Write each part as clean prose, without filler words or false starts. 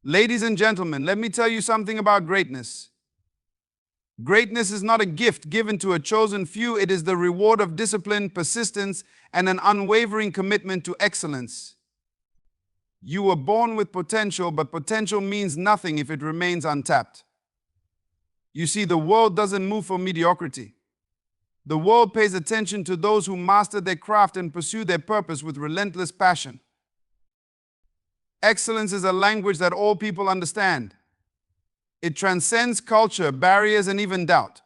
Ladies and gentlemen, let me tell you something about greatness. Greatness is not a gift given to a chosen few, it is the reward of discipline, persistence, and an unwavering commitment to excellence. You were born with potential, but potential means nothing if it remains untapped. You see, the world doesn't move for mediocrity. The world pays attention to those who master their craft and pursue their purpose with relentless passion. Excellence is a language that all people understand. It transcends culture, barriers, and even doubt.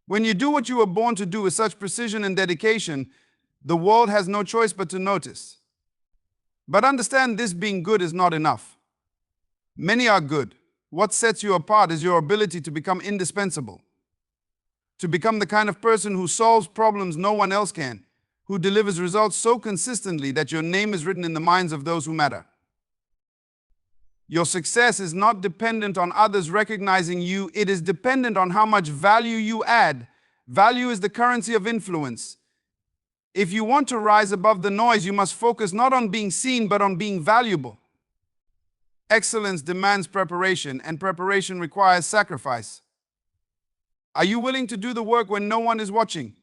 When you do what you were born to do with such precision and dedication, the world has no choice but to notice. But understand this: being good is not enough. Many are good. What sets you apart is your ability to become indispensable. To become the kind of person who solves problems no one else can, who delivers results so consistently that your name is written in the minds of those who matter. Your success is not dependent on others recognizing you, it is dependent on how much value you add. Value is the currency of influence. If you want to rise above the noise, you must focus not on being seen, but on being valuable. Excellence demands preparation, and preparation requires sacrifice. Are you willing to do the work when no one is watching?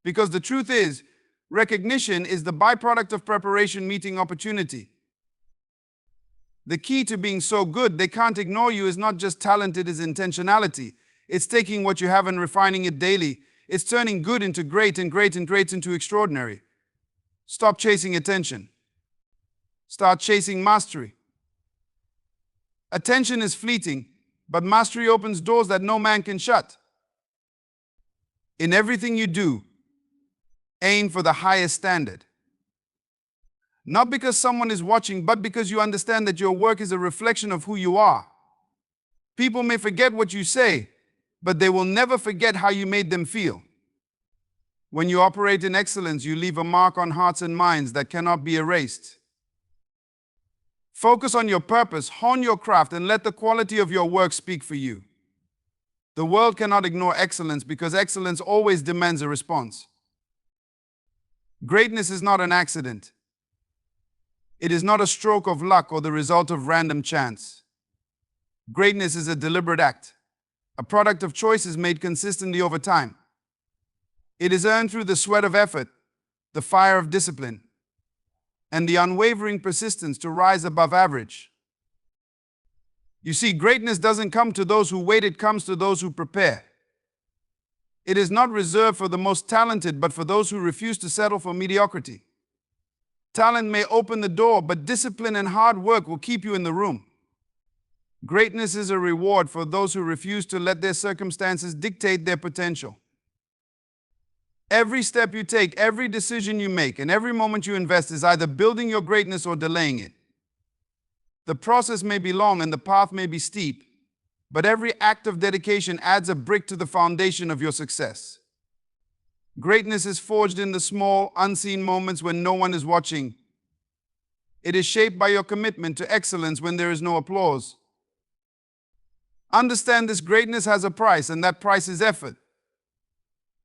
Because the truth is, recognition is the byproduct of preparation meeting opportunity. The key to being so good they can't ignore you is not just talent, it is intentionality. It's taking what you have and refining it daily. It's turning good into great and great and great into extraordinary. Stop chasing attention. Start chasing mastery. Attention is fleeting, but mastery opens doors that no man can shut. In everything you do, aim for the highest standard. Not because someone is watching, but because you understand that your work is a reflection of who you are. People may forget what you say, but they will never forget how you made them feel. When you operate in excellence, you leave a mark on hearts and minds that cannot be erased. Focus on your purpose, hone your craft, and let the quality of your work speak for you. The world cannot ignore excellence because excellence always demands a response. Greatness is not an accident. It is not a stroke of luck or the result of random chance. Greatness is a deliberate act, a product of choices made consistently over time. It is earned through the sweat of effort, the fire of discipline, and the unwavering persistence to rise above average. You see, greatness doesn't come to those who wait, it comes to those who prepare. It is not reserved for the most talented, but for those who refuse to settle for mediocrity. Talent may open the door, but discipline and hard work will keep you in the room. Greatness is a reward for those who refuse to let their circumstances dictate their potential. Every step you take, every decision you make, and every moment you invest is either building your greatness or delaying it. The process may be long and the path may be steep, but every act of dedication adds a brick to the foundation of your success. Greatness is forged in the small, unseen moments when no one is watching. It is shaped by your commitment to excellence when there is no applause. Understand this: greatness has a price, and that price is effort.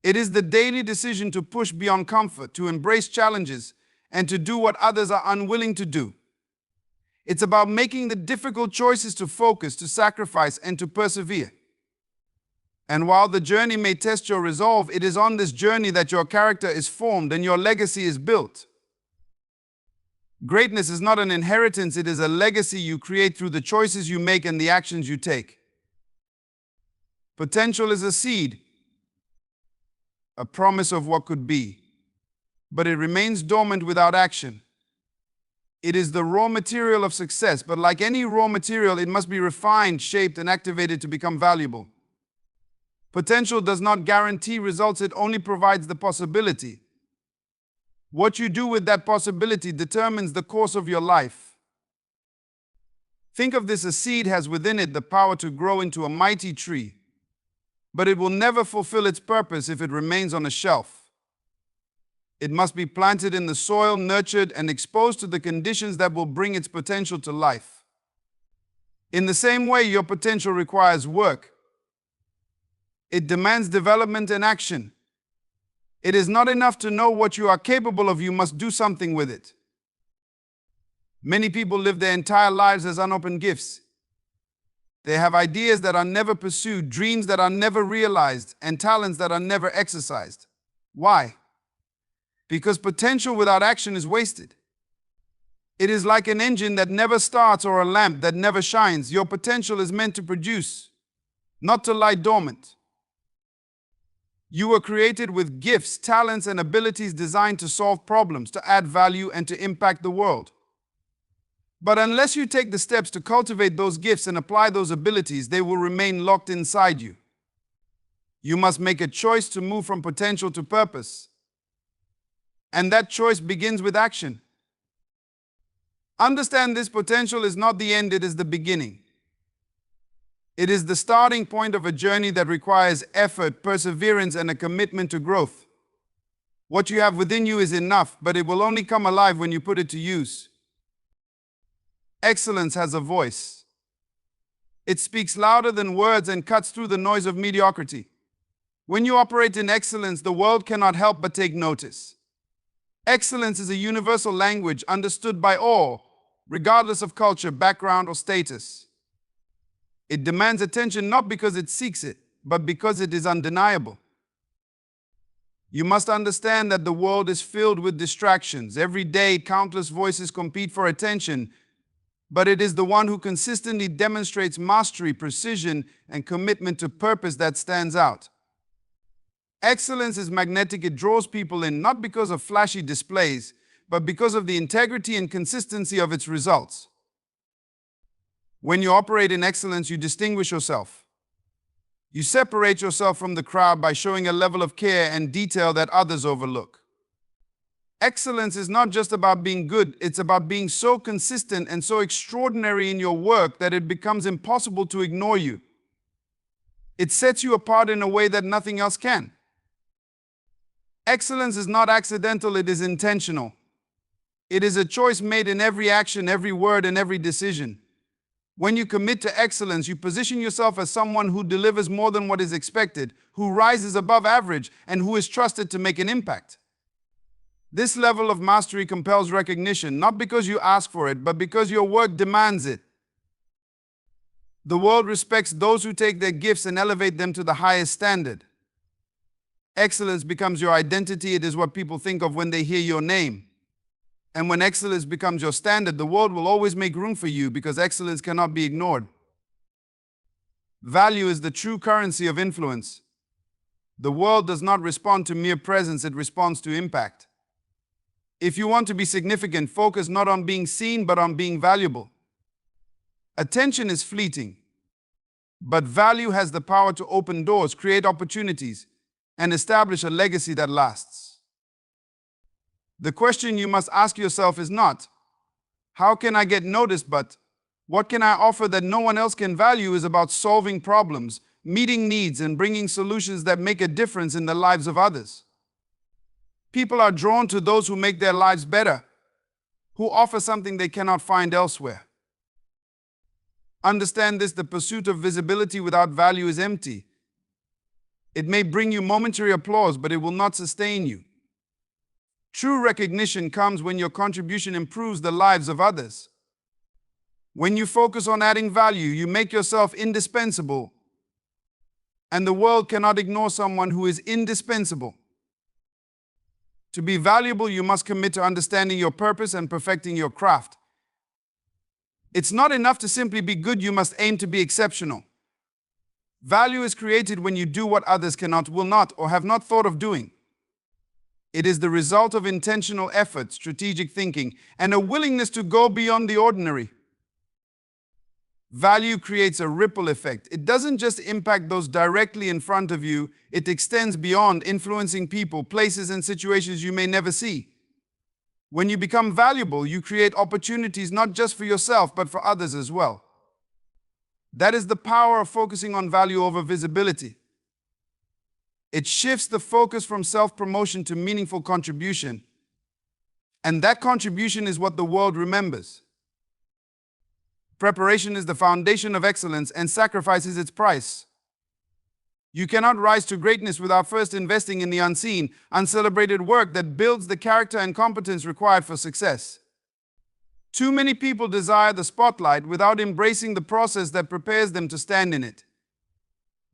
It is the daily decision to push beyond comfort, to embrace challenges, and to do what others are unwilling to do. It's about making the difficult choices to focus, to sacrifice, and to persevere. And while the journey may test your resolve, it is on this journey that your character is formed and your legacy is built. Greatness is not an inheritance, it is a legacy you create through the choices you make and the actions you take. Potential is a seed, a promise of what could be, but it remains dormant without action. It is the raw material of success, but like any raw material, it must be refined, shaped, and activated to become valuable. Potential does not guarantee results, it only provides the possibility. What you do with that possibility determines the course of your life. Think of this: a seed has within it the power to grow into a mighty tree, but it will never fulfill its purpose if it remains on a shelf. It must be planted in the soil, nurtured, and exposed to the conditions that will bring its potential to life. In the same way, your potential requires work. It demands development and action. It is not enough to know what you are capable of, you must do something with it. Many people live their entire lives as unopened gifts. They have ideas that are never pursued, dreams that are never realized, and talents that are never exercised. Why? Because potential without action is wasted. It is like an engine that never starts or a lamp that never shines. Your potential is meant to produce, not to lie dormant. You were created with gifts, talents, and abilities designed to solve problems, to add value, and to impact the world. But unless you take the steps to cultivate those gifts and apply those abilities, they will remain locked inside you. You must make a choice to move from potential to purpose. And that choice begins with action. Understand this: potential is not the end, it is the beginning. It is the starting point of a journey that requires effort, perseverance, and a commitment to growth. What you have within you is enough, but it will only come alive when you put it to use. Excellence has a voice. It speaks louder than words and cuts through the noise of mediocrity. When you operate in excellence, the world cannot help but take notice. Excellence is a universal language understood by all, regardless of culture, background, or status. It demands attention not because it seeks it, but because it is undeniable. You must understand that the world is filled with distractions. Every day, countless voices compete for attention, but it is the one who consistently demonstrates mastery, precision, and commitment to purpose that stands out. Excellence is magnetic. It draws people in not because of flashy displays, but because of the integrity and consistency of its results. When you operate in excellence, you distinguish yourself. You separate yourself from the crowd by showing a level of care and detail that others overlook. Excellence is not just about being good, it's about being so consistent and so extraordinary in your work that it becomes impossible to ignore you. It sets you apart in a way that nothing else can. Excellence is not accidental, it is intentional. It is a choice made in every action, every word, and every decision. When you commit to excellence, you position yourself as someone who delivers more than what is expected, who rises above average, and who is trusted to make an impact. This level of mastery compels recognition, not because you ask for it, but because your work demands it. The world respects those who take their gifts and elevate them to the highest standard. Excellence becomes your identity. It is what people think of when they hear your name. And when excellence becomes your standard, the world will always make room for you because excellence cannot be ignored. Value is the true currency of influence. The world does not respond to mere presence, it responds to impact. If you want to be significant, focus not on being seen, but on being valuable. Attention is fleeting, but value has the power to open doors, create opportunities, and establish a legacy that lasts. The question you must ask yourself is not, how can I get noticed, but what can I offer that no one else can? Value is about solving problems, meeting needs, and bringing solutions that make a difference in the lives of others. People are drawn to those who make their lives better, who offer something they cannot find elsewhere. Understand this: the pursuit of visibility without value is empty. It may bring you momentary applause, but it will not sustain you. True recognition comes when your contribution improves the lives of others. When you focus on adding value, you make yourself indispensable, and the world cannot ignore someone who is indispensable. To be valuable, you must commit to understanding your purpose and perfecting your craft. It's not enough to simply be good, you must aim to be exceptional. Value is created when you do what others cannot, will not, or have not thought of doing. It is the result of intentional effort, strategic thinking, and a willingness to go beyond the ordinary. Value creates a ripple effect. It doesn't just impact those directly in front of you, it extends beyond, influencing people, places, and situations you may never see. When you become valuable, you create opportunities not just for yourself, but for others as well. That is the power of focusing on value over visibility. It shifts the focus from self-promotion to meaningful contribution. And that contribution is what the world remembers. Preparation is the foundation of excellence, and sacrifice is its price. You cannot rise to greatness without first investing in the unseen, uncelebrated work that builds the character and competence required for success. Too many people desire the spotlight without embracing the process that prepares them to stand in it.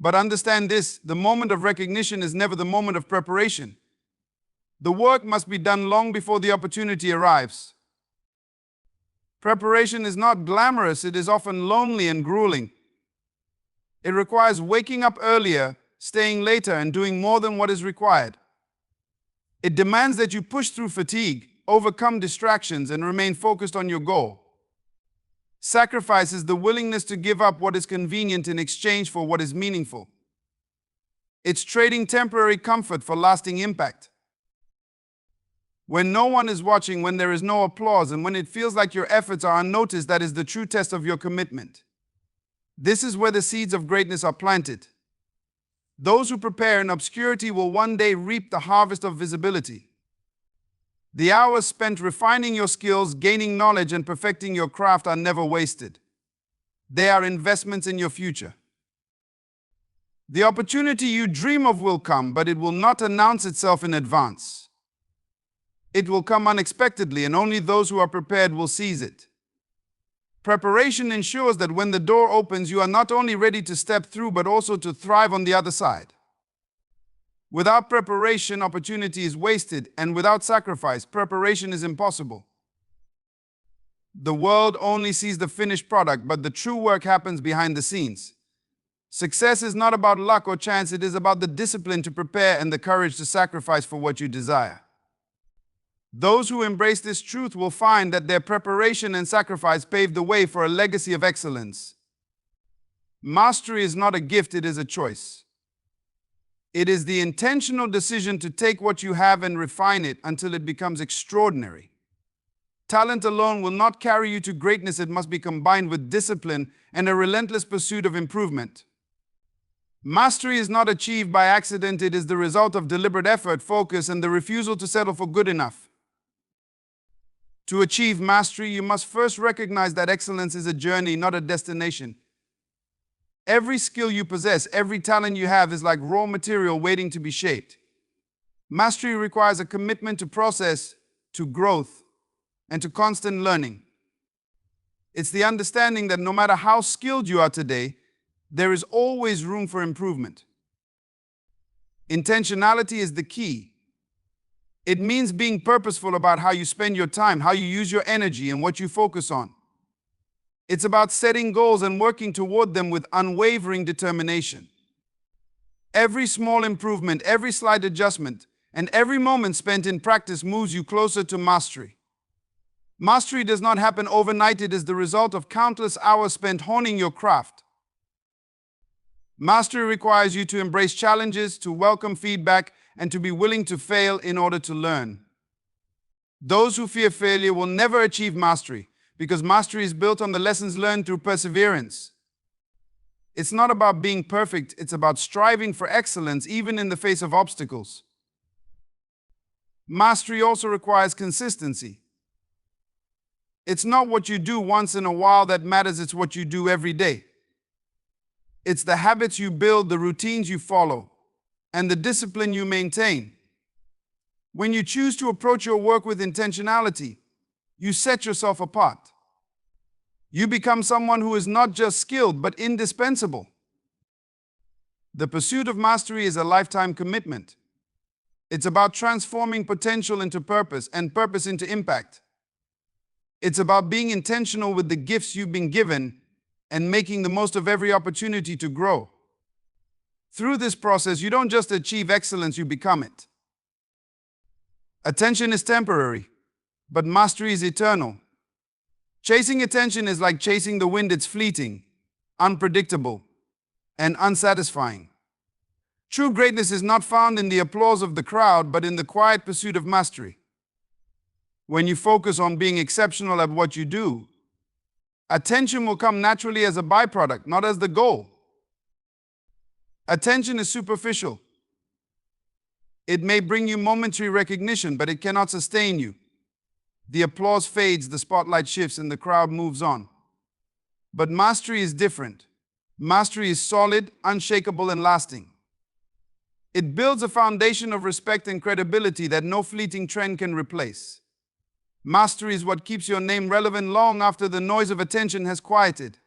But understand this, the moment of recognition is never the moment of preparation. The work must be done long before the opportunity arrives. Preparation is not glamorous, it is often lonely and grueling. It requires waking up earlier, staying later, and doing more than what is required. It demands that you push through fatigue, overcome distractions, and remain focused on your goal. Sacrifice is the willingness to give up what is convenient in exchange for what is meaningful. It's trading temporary comfort for lasting impact. When no one is watching, when there is no applause, and when it feels like your efforts are unnoticed, that is the true test of your commitment. This is where the seeds of greatness are planted. Those who prepare in obscurity will one day reap the harvest of visibility. The hours spent refining your skills, gaining knowledge, and perfecting your craft are never wasted. They are investments in your future. The opportunity you dream of will come, but it will not announce itself in advance. It will come unexpectedly, and only those who are prepared will seize it. Preparation ensures that when the door opens, you are not only ready to step through, but also to thrive on the other side. Without preparation, opportunity is wasted, and without sacrifice, preparation is impossible. The world only sees the finished product, but the true work happens behind the scenes. Success is not about luck or chance, it is about the discipline to prepare and the courage to sacrifice for what you desire. Those who embrace this truth will find that their preparation and sacrifice pave the way for a legacy of excellence. Mastery is not a gift, it is a choice. It is the intentional decision to take what you have and refine it until it becomes extraordinary. Talent alone will not carry you to greatness, it must be combined with discipline and a relentless pursuit of improvement. Mastery is not achieved by accident, it is the result of deliberate effort, focus, and the refusal to settle for good enough. To achieve mastery, you must first recognize that excellence is a journey, not a destination. Every skill you possess, every talent you have is like raw material waiting to be shaped. Mastery requires a commitment to process, to growth, and to constant learning. It's the understanding that no matter how skilled you are today, there is always room for improvement. Intentionality is the key. It means being purposeful about how you spend your time, how you use your energy, and what you focus on. It's about setting goals and working toward them with unwavering determination. Every small improvement, every slight adjustment, and every moment spent in practice moves you closer to mastery. Mastery does not happen overnight, it is the result of countless hours spent honing your craft. Mastery requires you to embrace challenges, to welcome feedback, and to be willing to fail in order to learn. Those who fear failure will never achieve mastery, because mastery is built on the lessons learned through perseverance. It's not about being perfect, it's about striving for excellence even in the face of obstacles. Mastery also requires consistency. It's not what you do once in a while that matters, it's what you do every day. It's the habits you build, the routines you follow, and the discipline you maintain. When you choose to approach your work with intentionality, you set yourself apart. You become someone who is not just skilled, but indispensable. The pursuit of mastery is a lifetime commitment. It's about transforming potential into purpose and purpose into impact. It's about being intentional with the gifts you've been given and making the most of every opportunity to grow. Through this process, you don't just achieve excellence, you become it. Attention is temporary, but mastery is eternal. Chasing attention is like chasing the wind, it's fleeting, unpredictable, and unsatisfying. True greatness is not found in the applause of the crowd, but in the quiet pursuit of mastery. When you focus on being exceptional at what you do, attention will come naturally as a byproduct, not as the goal. Attention is superficial. It may bring you momentary recognition, but it cannot sustain you. The applause fades, the spotlight shifts, and the crowd moves on. But mastery is different. Mastery is solid, unshakable, and lasting. It builds a foundation of respect and credibility that no fleeting trend can replace. Mastery is what keeps your name relevant long after the noise of attention has quieted.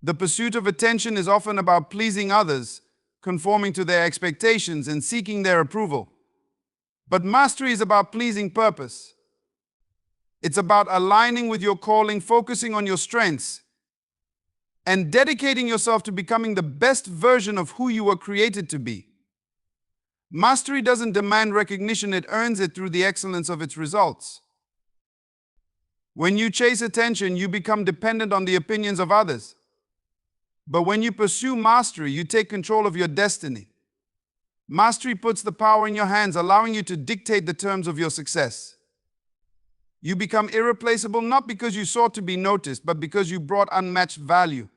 The pursuit of attention is often about pleasing others, conforming to their expectations and seeking their approval. But mastery is about pleasing purpose. It's about aligning with your calling, focusing on your strengths, and dedicating yourself to becoming the best version of who you were created to be. Mastery doesn't demand recognition, it earns it through the excellence of its results. When you chase attention, you become dependent on the opinions of others. But when you pursue mastery, you take control of your destiny. Mastery puts the power in your hands, allowing you to dictate the terms of your success. You become irreplaceable not because you sought to be noticed, but because you brought unmatched value.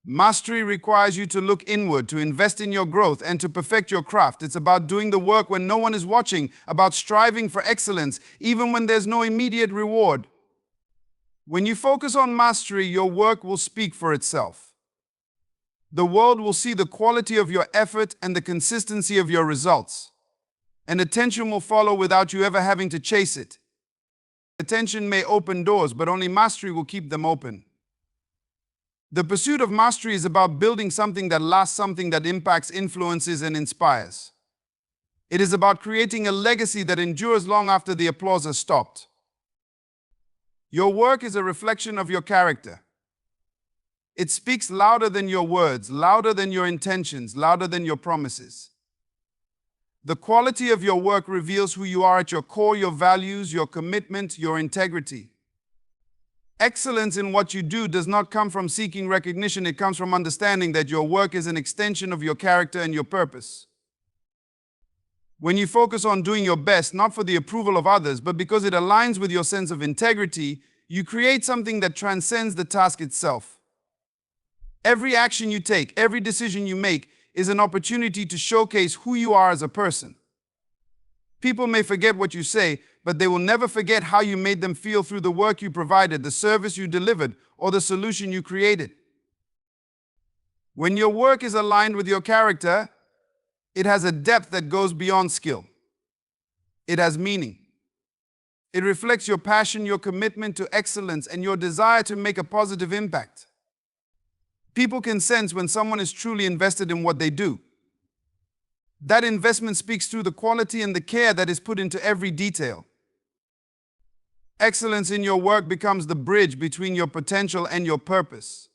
Mastery requires you to look inward, to invest in your growth, and to perfect your craft. It's about doing the work when no one is watching, about striving for excellence, even when there's no immediate reward. When you focus on mastery, your work will speak for itself. The world will see the quality of your effort and the consistency of your results. And attention will follow without you ever having to chase it. Attention may open doors, but only mastery will keep them open. The pursuit of mastery is about building something that lasts, something that impacts, influences, and inspires. It is about creating a legacy that endures long after the applause has stopped. Your work is a reflection of your character. It speaks louder than your words, louder than your intentions, louder than your promises. The quality of your work reveals who you are at your core, your values, your commitment, your integrity. Excellence in what you do does not come from seeking recognition, it comes from understanding that your work is an extension of your character and your purpose. When you focus on doing your best, not for the approval of others, but because it aligns with your sense of integrity, you create something that transcends the task itself. Every action you take, every decision you make, is an opportunity to showcase who you are as a person. People may forget what you say, but they will never forget how you made them feel through the work you provided, the service you delivered, or the solution you created. When your work is aligned with your character, it has a depth that goes beyond skill. It has meaning. It reflects your passion, your commitment to excellence, and your desire to make a positive impact. People can sense when someone is truly invested in what they do. That investment speaks through the quality and the care that is put into every detail. Excellence in your work becomes the bridge between your potential and your purpose.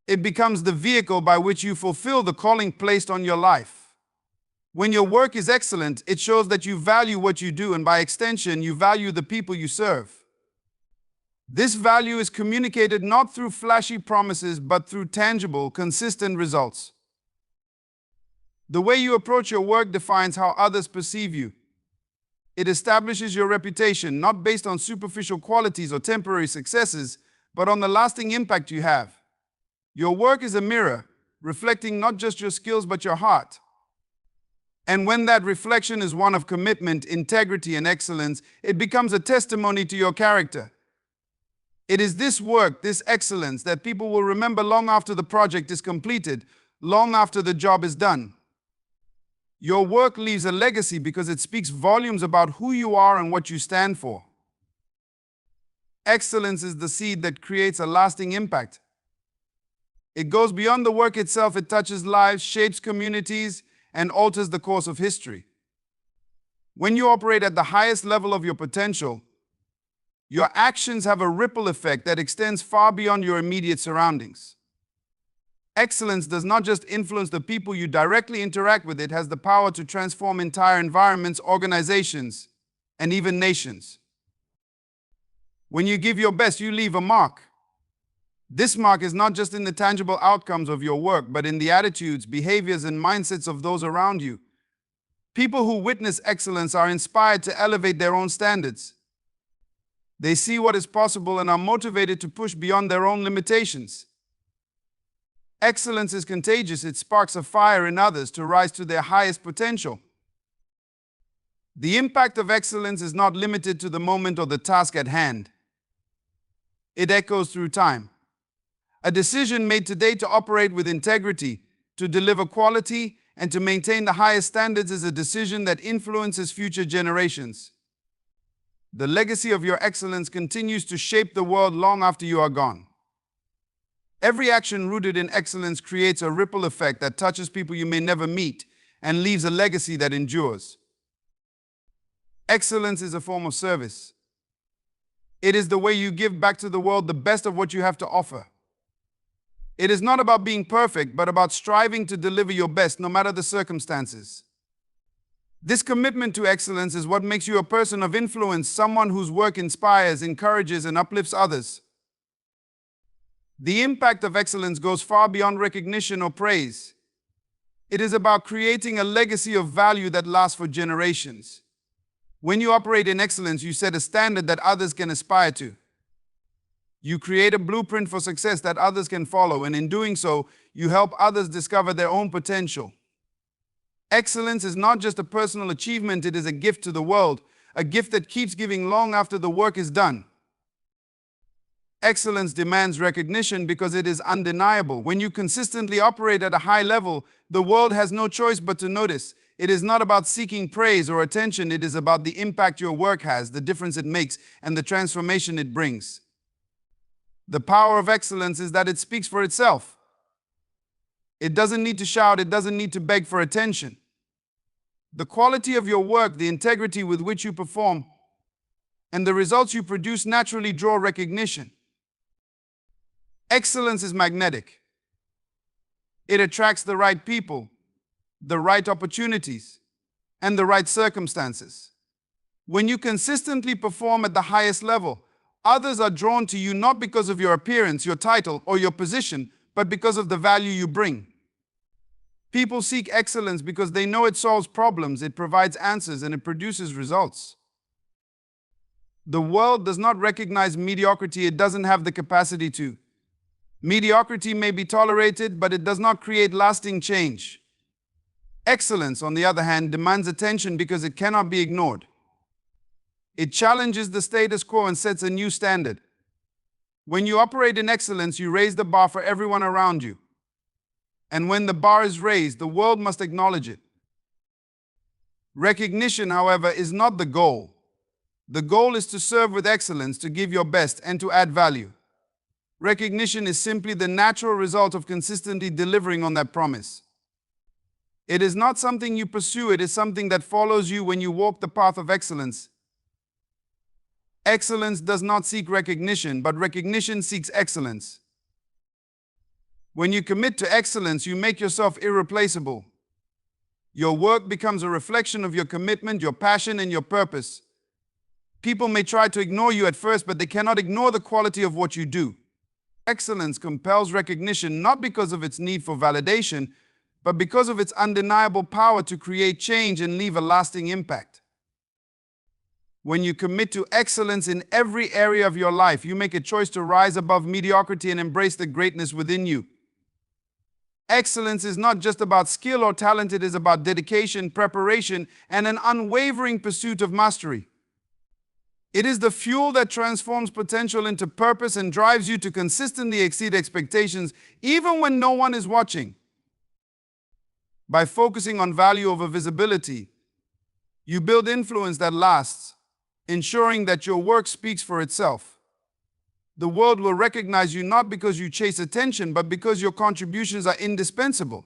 It becomes the vehicle by which you fulfill the calling placed on your life. When your work is excellent, it shows that you value what you do, and by extension, you value the people you serve. This value is communicated not through flashy promises, but through tangible, consistent results. The way you approach your work defines how others perceive you. It establishes your reputation, not based on superficial qualities or temporary successes, but on the lasting impact you have. Your work is a mirror, reflecting not just your skills, but your heart. And when that reflection is one of commitment, integrity, and excellence, it becomes a testimony to your character. It is this work, this excellence, that people will remember long after the project is completed, long after the job is done. Your work leaves a legacy because it speaks volumes about who you are and what you stand for. Excellence is the seed that creates a lasting impact. It goes beyond the work itself. It touches lives, shapes communities, and alters the course of history. When you operate at the highest level of your potential, your actions have a ripple effect that extends far beyond your immediate surroundings. Excellence does not just influence the people you directly interact with, it has the power to transform entire environments, organizations, and even nations. When you give your best, you leave a mark. This mark is not just in the tangible outcomes of your work, but in the attitudes, behaviors, and mindsets of those around you. People who witness excellence are inspired to elevate their own standards. They see what is possible and are motivated to push beyond their own limitations. Excellence is contagious. It sparks a fire in others to rise to their highest potential. The impact of excellence is not limited to the moment or the task at hand. It echoes through time. A decision made today to operate with integrity, to deliver quality, and to maintain the highest standards is a decision that influences future generations. The legacy of your excellence continues to shape the world long after you are gone. Every action rooted in excellence creates a ripple effect that touches people you may never meet and leaves a legacy that endures. Excellence is a form of service. It is the way you give back to the world the best of what you have to offer. It is not about being perfect, but about striving to deliver your best no matter the circumstances. This commitment to excellence is what makes you a person of influence, someone whose work inspires, encourages, and uplifts others. The impact of excellence goes far beyond recognition or praise. It is about creating a legacy of value that lasts for generations. When you operate in excellence, you set a standard that others can aspire to. You create a blueprint for success that others can follow, and in doing so, you help others discover their own potential. Excellence is not just a personal achievement, it is a gift to the world, a gift that keeps giving long after the work is done. Excellence demands recognition because it is undeniable. When you consistently operate at a high level, the world has no choice but to notice. It is not about seeking praise or attention, it is about the impact your work has, the difference it makes, and the transformation it brings. The power of excellence is that it speaks for itself. It doesn't need to shout, it doesn't need to beg for attention. The quality of your work, the integrity with which you perform, and the results you produce naturally draw recognition. Excellence is magnetic. It attracts the right people, the right opportunities, and the right circumstances. When you consistently perform at the highest level, others are drawn to you not because of your appearance, your title, or your position, but because of the value you bring. People seek excellence because they know it solves problems, it provides answers, and it produces results. The world does not recognize mediocrity, it doesn't have the capacity to. Mediocrity may be tolerated, but it does not create lasting change. Excellence, on the other hand, demands attention because it cannot be ignored. It challenges the status quo and sets a new standard. When you operate in excellence, you raise the bar for everyone around you. And when the bar is raised, the world must acknowledge it. Recognition, however, is not the goal. The goal is to serve with excellence, to give your best, and to add value. Recognition is simply the natural result of consistently delivering on that promise. It is not something you pursue, it is something that follows you when you walk the path of excellence. Excellence does not seek recognition, but recognition seeks excellence. When you commit to excellence, you make yourself irreplaceable. Your work becomes a reflection of your commitment, your passion, and your purpose. People may try to ignore you at first, but they cannot ignore the quality of what you do. Excellence compels recognition not because of its need for validation, but because of its undeniable power to create change and leave a lasting impact. When you commit to excellence in every area of your life, you make a choice to rise above mediocrity and embrace the greatness within you. Excellence is not just about skill or talent, it is about dedication, preparation, and an unwavering pursuit of mastery. It is the fuel that transforms potential into purpose and drives you to consistently exceed expectations, even when no one is watching. By focusing on value over visibility, you build influence that lasts, ensuring that your work speaks for itself. The world will recognize you not because you chase attention, but because your contributions are indispensable.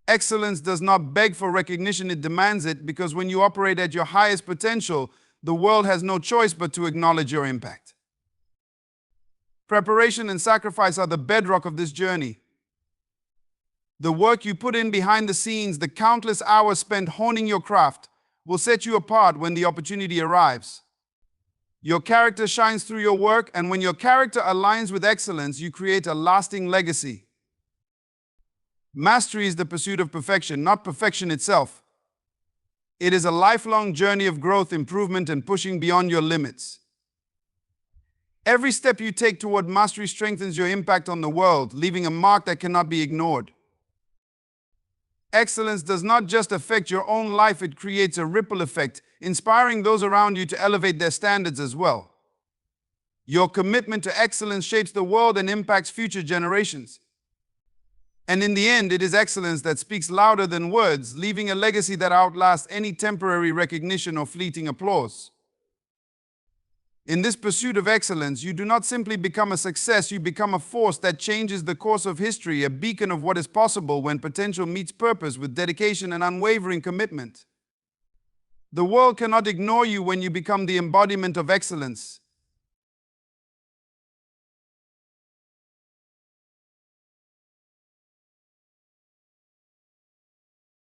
Excellence does not beg for recognition, it demands it, because when you operate at your highest potential, the world has no choice but to acknowledge your impact. Preparation and sacrifice are the bedrock of this journey. The work you put in behind the scenes, the countless hours spent honing your craft, will set you apart when the opportunity arrives. Your character shines through your work, and when your character aligns with excellence, you create a lasting legacy. Mastery is the pursuit of perfection, not perfection itself. It is a lifelong journey of growth, improvement, and pushing beyond your limits. Every step you take toward mastery strengthens your impact on the world, leaving a mark that cannot be ignored. Excellence does not just affect your own life, it creates a ripple effect, inspiring those around you to elevate their standards as well. Your commitment to excellence shapes the world and impacts future generations. And in the end, it is excellence that speaks louder than words, leaving a legacy that outlasts any temporary recognition or fleeting applause. In this pursuit of excellence, you do not simply become a success, you become a force that changes the course of history, a beacon of what is possible when potential meets purpose with dedication and unwavering commitment. The world cannot ignore you when you become the embodiment of excellence.